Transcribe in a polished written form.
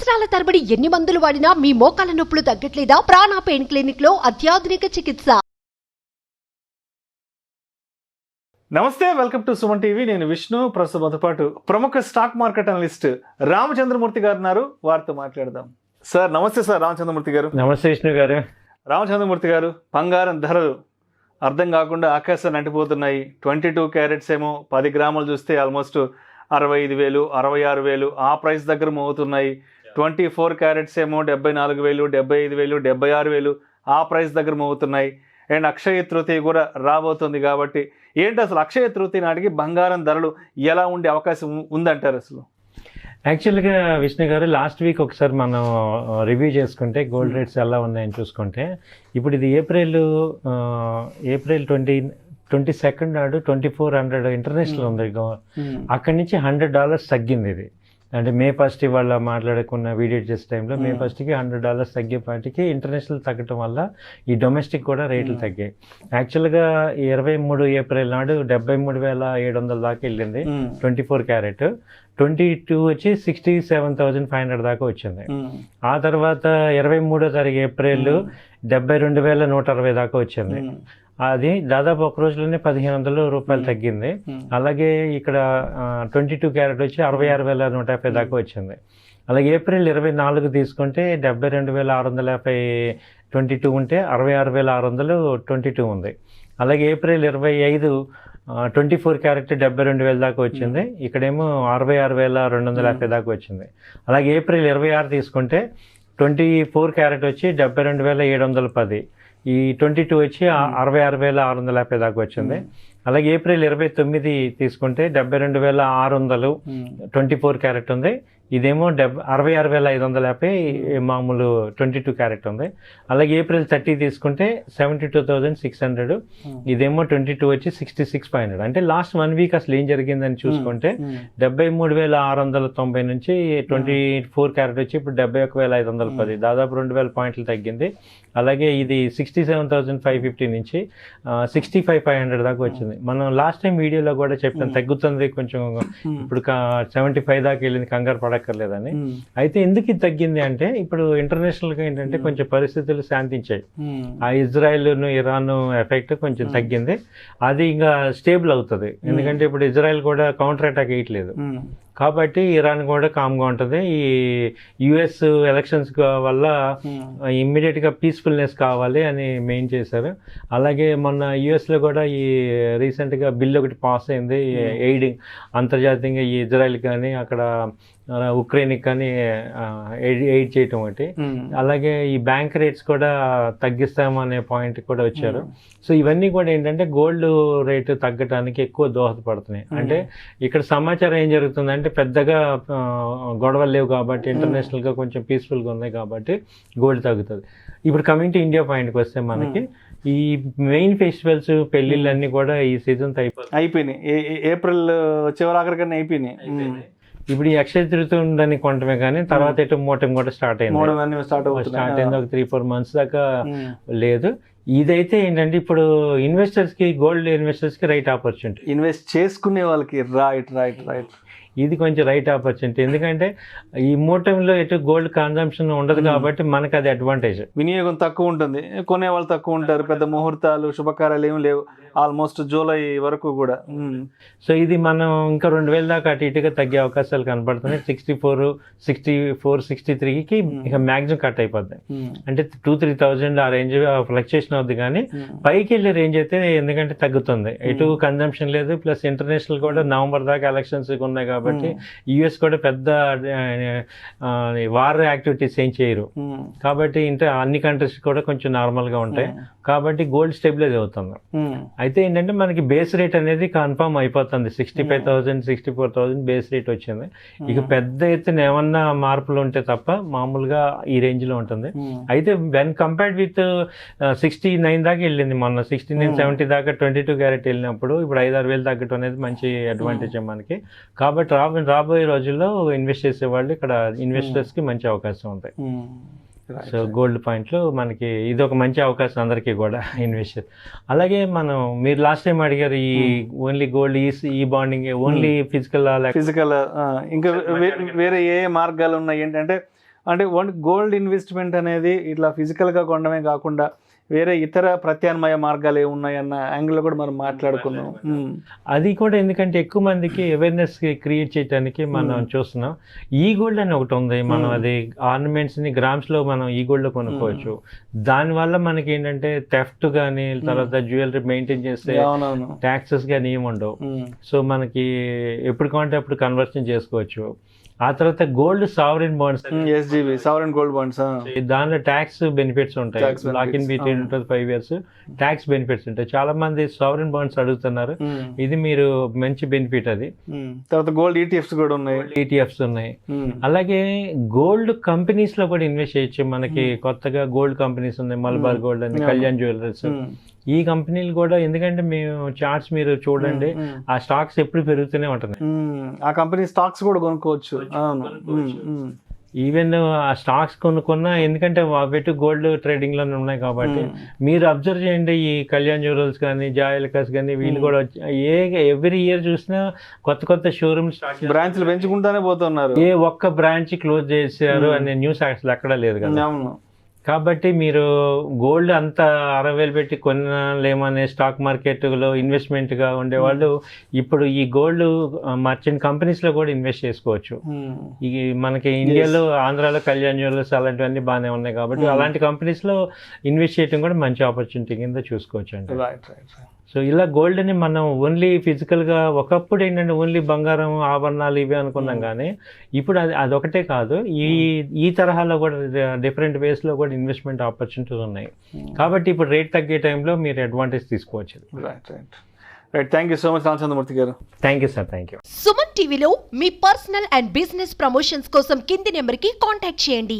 సంవత్సరాల తరబడి ఎన్ని మందులు వాడినా మీ మోకాల నొప్పులు తగ్గట్లేదా? ప్రాణ పెయిన్ క్లినిక్ లో అత్యాధునిక చికిత్స. నమస్తే, వెల్కమ్ టు సుమన్ టీవీ. నేను విష్ణు. ప్రస్తుతంతో పాటు ప్రముఖ స్టాక్ మార్కెట్ అనలిస్ట్ రామచంద్రమూర్తి గారు ఉన్నారు. వారితో మాట్లాడదాం. సార్ నమస్తే. సార్ రామచంద్రమూర్తి గారు. నమస్తే విష్ణు గారు. రామచంద్రమూర్తి గారు, బంగారం ధరలు అర్థం కాకుండా ఆకాశాన్ని అంటిపోతున్నాయి. 22 క్యారెట్స్ ఏమో 10 గ్రాములు చూస్తే ఆల్మోస్ట్ 65,000, 66,000 ఆ ప్రైస్ దగ్గర మోగుతున్నాయి. 24 క్యారెట్స్ ఏమో 74,000, 75,000, 76,000 ఆ ప్రైస్ దగ్గర మోగుతున్నాయి. అండ్ అక్షయ తృతీయ కూడా రాబోతుంది కాబట్టి ఏంటి అసలు అక్షయ తృతీయ నాటికి బంగారం ధరలు ఎలా ఉండే అవకాశం ఉందంటారు అసలు? యాక్చువల్గా విష్ణు గారు, లాస్ట్ వీక్ ఒకసారి మనం రివ్యూ చేసుకుంటే గోల్డ్ రేట్స్ ఎలా ఉన్నాయని చూసుకుంటే, ఇప్పుడు ఇది ఏప్రిల్ 22 నాడు 2400 ఇంటర్నేషనల్ ఉంది. అక్కడి నుంచి $100 తగ్గింది ఇది. అంటే May 1 ఇవాళ మాట్లాడుకున్న వీడియో చేసే టైంలో May 1కి $100 తగ్గేపాటికి ఇంటర్నేషనల్ తగ్గటం వల్ల ఈ డొమెస్టిక్ కూడా రేట్లు తగ్గాయి. యాక్చువల్గా 23 ఏప్రిల్ నాడు 73,700 దాకా వెళ్ళింది 24 క్యారెట్. 22 వచ్చి 67,500 దాకా వచ్చింది. ఆ తర్వాత 23వ తారీఖు ఏప్రిల్ 72,160 దాకా వచ్చింది. అది దాదాపు ఒక రోజులోనే $1,500 తగ్గింది. అలాగే ఇక్కడ 22 క్యారెట్ వచ్చి 66,150 దాకా వచ్చింది. అలాగే ఏప్రిల్ 24 తీసుకుంటే 72,650 22 ఉంటే 66,622 ఉంది. అలాగే ఏప్రిల్ 25 24 క్యారెట్ 72,000 దాకా వచ్చింది. ఇక్కడేమో 66,250 దాకా వచ్చింది. అలాగే ఏప్రిల్ 26 తీసుకుంటే 24 క్యారెట్ వచ్చి 72,710, ఈ 22 వచ్చి 66,650 దాకా వచ్చింది. అలాగే ఏప్రిల్ 29 తీసుకుంటే 72,600 24 క్యారెట్ ఉంది. ఇదేమో 66,550 మామూలు 22 క్యారెట్ ఉంది. అలాగే ఏప్రిల్ 30 తీసుకుంటే 72,600, ఇదేమో 22 వచ్చి 66,500. అంటే లాస్ట్ 1 వీక్ అసలు ఏం జరిగిందని చూసుకుంటే 73,690 నుంచి 24 క్యారెట్ వచ్చి ఇప్పుడు 71,510, దాదాపు 2,000 పాయింట్లు తగ్గింది. అలాగే ఇది 67,550 నుంచి 65,500 దాకా వచ్చింది. మనం లాస్ట్ టైం వీడియోలో కూడా చెప్పాను తగ్గుతుంది కొంచెం, ఇప్పుడు 75 దాకా వెళ్ళింది, కంగారు పడక్కర్లేదని. అయితే ఎందుకు ఇది తగ్గింది అంటే, ఇప్పుడు ఇంటర్నేషనల్గా ఏంటంటే కొంచెం పరిస్థితులు శాంతించాయి. ఆ ఇజ్రాయెల్ ఇరాన్ ఎఫెక్ట్ కొంచెం తగ్గింది. అది ఇంకా స్టేబుల్ అవుతుంది. ఎందుకంటే ఇప్పుడు ఇజ్రాయెల్ కూడా కౌంటర్ అటాక్ వేయట్లేదు కాబట్టి ఇరాన్ కూడా కామ్గా ఉంటుంది. ఈ యుఎస్ ఎలక్షన్స్ వల్ల ఇమ్మీడియట్గా పీస్ఫుల్నెస్ కావాలి అని మెయిన్ చేశారు. అలాగే మొన్న యుఎస్లో కూడా ఈ రీసెంట్గా బిల్ ఒకటి పాస్ అయింది, ఎయిడింగ్ అంతర్జాతీయంగా ఈ ఇజ్రాయెల్ కానీ అక్కడ ఉక్రెయిన్కి కానీ ఎయిడ్ చేయటం ఒకటి. అలాగే ఈ బ్యాంక్ రేట్స్ కూడా తగ్గిస్తామనే పాయింట్ కూడా వచ్చారు. సో ఇవన్నీ కూడా ఏంటంటే గోల్డ్ రేటు తగ్గడానికి ఎక్కువ దోహదపడుతున్నాయి. అంటే ఇక్కడ సమాచారం ఏం జరుగుతుందంటే పెద్దగా గొడవలు లేవు కాబట్టి, ఇంటర్నేషనల్గా కొంచెం పీస్ఫుల్గా ఉన్నాయి కాబట్టి గోల్డ్ తగ్గుతుంది. ఇప్పుడు కమింగ్ టు ఇండియా పాయింట్కి వస్తే మనకి ఈ మెయిన్ ఫెస్టివల్స్ పెళ్లిళ్ళు అన్నీ కూడా ఈ సీజన్తో అయిపోయినాయి. ఏప్రిల్ చివరి ఆఖరికన్నా అయిపోయినాయి. ఇప్పుడు ఈ అక్షయ తృతీయ ఉందని కొంటమే కానీ తర్వాత ఎటు మూటం కూడా స్టార్ట్ అయింది. స్టార్ట్ అయింది ఒక 3-4 months దాకా లేదు. ఇదైతే ఏంటంటే ఇప్పుడు ఇన్వెస్టర్స్కి, గోల్డ్ ఇన్వెస్టర్స్కి రైట్ ఆపర్చునిటీ, ఇన్వెస్ట్ చేసుకునే వాళ్ళకి రైట్ ఇది కొంచెం రైట్ ఆపర్చునిటీ. ఎందుకంటే ఈ మూటంలో ఎటు గోల్డ్ కన్జంప్షన్ ఉండదు కాబట్టి మనకు అది అడ్వాంటేజ్. వినియోగం తక్కువ ఉంటుంది, కొనే వాళ్ళు తక్కువ ఉంటారు, పెద్ద ముహూర్తాలు శుభకార్యాలు ఏమి లేవు ఆల్మోస్ట్ జూలై వరకు కూడా. సో ఇది మనం ఇంకా 2,000 దాకా అటు ఇటుగా తగ్గే అవకాశాలు కనపడుతున్నాయి. 64, 63కి ఇక మ్యాక్సిమం కట్ అయిపోద్ది. అంటే 2,000-3,000 ఆ రేంజ్ ఫ్లక్చుయేషన్ అవుద్ది కానీ పైకి వెళ్ళే రేంజ్ అయితే ఎందుకంటే తగ్గుతుంది. ఎటు కన్జంప్షన్ లేదు, ప్లస్ ఇంటర్నేషనల్ కూడా నవంబర్ దాకా ఎలక్షన్స్ ఉన్నాయి కాబట్టి యుఎస్ కూడా పెద్ద వార్ యాక్టివిటీస్ ఏం చేయరు కాబట్టి అన్ని కంట్రీస్ కూడా కొంచెం నార్మల్గా ఉంటాయి కాబట్టి గోల్డ్ స్టెబిలైజ్ అవుతుంది. అయితే ఏంటంటే మనకి బేస్ రేట్ అనేది కన్ఫర్మ్ అయిపోతుంది. 65,000, 64,000 బేస్ రేట్ వచ్చింది. ఇక పెద్ద ఎత్తున ఏమన్నా మార్పులు ఉంటే తప్ప మామూలుగా ఈ రేంజ్లో ఉంటుంది. అయితే వెన్ కంపేర్డ్ విత్ 69 దాకా వెళ్ళింది మొన్న, 69-70 దాకా 22 క్యారెట్ వెళ్ళినప్పుడు ఇప్పుడు 5-6 వేలు తగ్గటం అనేది మంచి అడ్వాంటేజ్ మనకి. కాబట్టి రాబోయే రోజుల్లో ఇన్వెస్ట్ చేసే వాళ్ళు ఇక్కడ ఇన్వెస్టర్స్కి మంచి అవకాశం ఉంటాయి. సో గోల్డ్ పాయింట్లు మనకి ఇది ఒక మంచి అవకాశం అందరికీ కూడా ఇన్వెస్ట్. అలాగే మనం మీరు లాస్ట్ టైం అడిగారు ఈ ఓన్లీ గోల్డ్ ఈ బాండింగ్ ఓన్లీ ఫిజికల్ ఇంకా వేరే ఏ మార్గాలు ఉన్నాయి ఏంటంటే అంటే గోల్డ్ ఇన్వెస్ట్మెంట్ అనేది ఇట్లా ఫిజికల్గా కొనడమే కాకుండా వేరే ఇతర ప్రత్యామ్నాయ మార్గాలు ఏమున్నాయన్న యాంగిల్లో కూడా మనం మాట్లాడుకున్నాం. అది కూడా ఎందుకంటే ఎక్కువ మందికి అవేర్నెస్ క్రియేట్ చేయడానికి మనం చూస్తున్నాం. ఈ గోల్డ్ అని ఒకటి ఉంది, మనం అది ఆర్నమెంట్స్ ని గ్రామ్స్ లో మనం ఈ గోల్డ్ లో కొనుక్కోవచ్చు. దానివల్ల మనకి ఏంటంటే థెఫ్ట్ కానీ తర్వాత జ్యువెలరీ మెయింటైన్ చేస్తే ట్యాక్సెస్ కానీ ఏమి ఉండవు. సో మనకి ఎప్పుడు కావాలంటే అప్పుడు కన్వర్షన్ చేసుకోవచ్చు. ఆ తర్వాత gold sovereign bonds, SGB sovereign gold bonds, దానిలో ట్యాక్స్ బెనిఫిట్స్ ఉంటాయి. లాక్ ఇన్ పీరియడ్ ఉంటుంది 5 years, ట్యాక్స్ బెనిఫిట్స్ ఉంటాయి. చాలా మంది సావరెన్ బాండ్స్ అడుగుతున్నారు, ఇది మీరు మంచి బెనిఫిట్. అది తర్వాత గోల్డ్ ETFs కూడా ఉన్నాయి, ETFs ఉన్నాయి. అలాగే గోల్డ్ కంపెనీస్ లో కూడా ఇన్వెస్ట్ చేయొచ్చు. మనకి కొత్తగా గోల్డ్ కంపెనీస్ ఉన్నాయి, మలబార్ గోల్డ్ అని, కళ్యాణ్ జ్యువెలర్స్. ఈ కంపెనీలు కూడా ఎందుకంటే మేము చార్ట్స్ మీరు చూడండి, ఆ స్టాక్స్ ఎప్పుడు పెరుగుతూనే ఉంటున్నాయి. ఆ కంపెనీ స్టాక్స్ కూడా కొనుక్కోవచ్చు. ఈవెన్ ఆ స్టాక్స్ కొనుక్కున్నా, ఎందుకంటే పెట్టి గోల్డ్ ట్రేడింగ్ లోనే ఉన్నాయి కాబట్టి మీరు అబ్జర్వ్ చేయండి. ఈ కళ్యాణ్ జ్యువెలర్స్ కానీ జాయలకాస్ కానీ వీళ్ళు కూడా ఎవ్రీ ఇయర్ చూసినా కొత్త కొత్త షోరూమ్స్ బ్రాంచ్లు పెంచుకుంటానే పోతున్నారు. ఏ ఒక్క బ్రాంచ్ క్లోజ్ చేశారు అనే న్యూస్ అసలు ఎక్కడా లేదు కదా. కాబట్టి మీరు గోల్డ్ అంత 60,000 పెట్టి కొనలేమనే స్టాక్ మార్కెట్లో ఇన్వెస్ట్మెంట్గా ఉండేవాళ్ళు ఇప్పుడు ఈ గోల్డ్ మర్చెంట్ కంపెనీస్లో కూడా ఇన్వెస్ట్ చేసుకోవచ్చు. ఈ మనకి ఇండియాలో ఆంధ్రాలో కళ్యాణ్ జ్యువెలర్స్ అలాంటివన్నీ బాగానే ఉన్నాయి కాబట్టి అలాంటి కంపెనీస్లో ఇన్వెస్ట్ చేయడం కూడా మంచి ఆపర్చునిటీ కింద చూసుకోవచ్చు అండి. సో ఇలా గోల్డ్ని మనం ఓన్లీ ఫిజికల్గా, ఒకప్పుడు ఏంటంటే ఓన్లీ బంగారం ఆభరణాలు ఇవే అనుకున్నాం, కానీ ఇప్పుడు అదొకటే కాదు, ఈ తరహాలో కూడా డిఫరెంట్ వేస్లో కూడా ఇన్వెస్ట్మెంట్ ఆపర్చునిటీస్ ఉన్నాయి. కాబట్టి ఇప్పుడు రేట్ తగ్గే టైంలో మీరు అడ్వాంటేజ్ తీసుకోవచ్చు. Right, thank you so much Ramachandramurthy garu. Thank you sir. Thank you. Suman టీవీలో మీ పర్సనల్ అండ్ బిజినెస్ ప్రమోషన్స్ కోసం కింది నెంబర్కి కాంటాక్ట్ చేయండి.